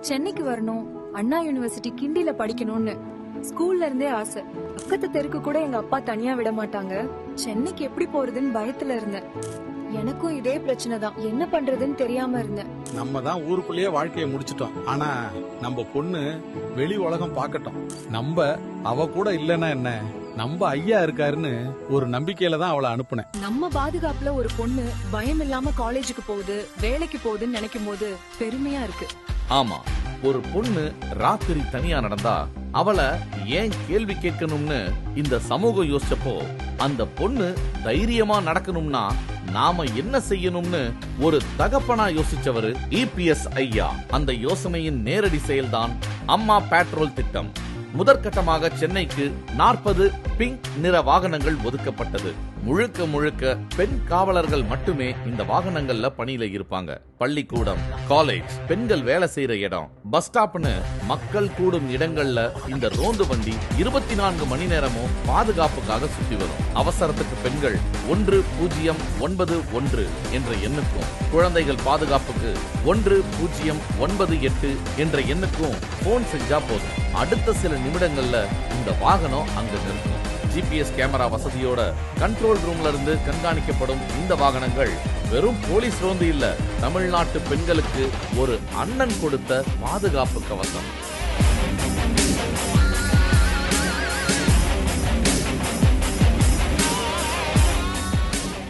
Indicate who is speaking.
Speaker 1: சென்னைக்கு வரணும், அண்ணா யூனிவர்சிட்டி கிண்டில படிக்கணும்னு ஸ்கூல்ல இருந்தே ஆசை. பக்கத்து தெருக்கு கூட எங்க அப்பா தனியா விட மாட்டாங்க. சென்னைக்கு எப்படி போறதுன்னு பயத்துல இருந்தேன். எனக்கும் இதே பிரச்சனை தான். என்ன பண்றதுன்னு தெரியாம இருந்தேன்.
Speaker 2: நம்ம தான் ஊருக்குள்ளேயே வாழ்க்கையை முடிச்சிட்டோம். ஆனா நம்ம பொண்ணு வெளி உலகம் பாக்கட்டும். அவ கூட இல்லன்னா என்ன, நம்ம ஐயா இருக்காருன்னு ஒரு நம்பிக்கையில தான் அவளை அனுப்புனேன்.
Speaker 1: நம்ம பாதுகாப்புல ஒரு பொண்ணு பயம் இல்லாம காலேஜுக்கு போகுது, வேலைக்கு போகுதுன்னு நினைக்கும் போது பெருமையா இருக்கு.
Speaker 3: ஆமா, ஒரு பொண்ணு ராத்திரி தனியா நடந்தா அவளை ஏன் கேள்வி கேட்கணும்னு இந்த சமூகம் யோசிச்சப்போ, அந்த பொண்ணு தைரியமா நடக்கணும்னா நாம என்ன செய்யணும்னு ஒரு தகப்பனா யோசிச்சவரு இபிஎஸ் ஐயா. அந்த யோசனையின் நேரடி செயல்தான் அம்மா பேட்ரோல் திட்டம். முதற்கட்டமாக சென்னைக்கு 40 பிங்க் நிற வாகனங்கள் ஒதுக்கப்பட்டது. முழுக்க முழுக்க பெண் காவலர்கள் மட்டுமே இந்த வாகனங்கள்ல பணியில இருப்பாங்க. பள்ளிக்கூடம், காலேஜ், பெண்கள் வேலை செய்யற இடம், பஸ் ஸ்டாப்னு மக்கள் கூடும் இடங்கள்ல இந்த ரோந்து வண்டி 24 மணி நேரமும் பாதுகாப்புக்காக சுற்றி வரும். அவசரத்துக்கு பெண்கள் 1091 என்ற எண்ணுக்கும், குழந்தைகள் பாதுகாப்புக்கு 1098 என்ற எண்ணுக்கும் போன் செஞ்சா போதும். அடுத்த சில நிமிடங்கள்ல இந்த வாகனம் அங்க நிற்கும். ஜிபிஎஸ் கேமரா வசதியோட கண்ட்ரோல் ரூம்ல இருந்து கண்காணிக்கப்படும் இந்த வாகனங்கள் வெறும் போலீஸ் ரோந்து இல்ல, தமிழ்நாட்டு பெண்களுக்கு ஒரு அண்ணன் கொடுத்த பாதுகாப்பு கவசம்.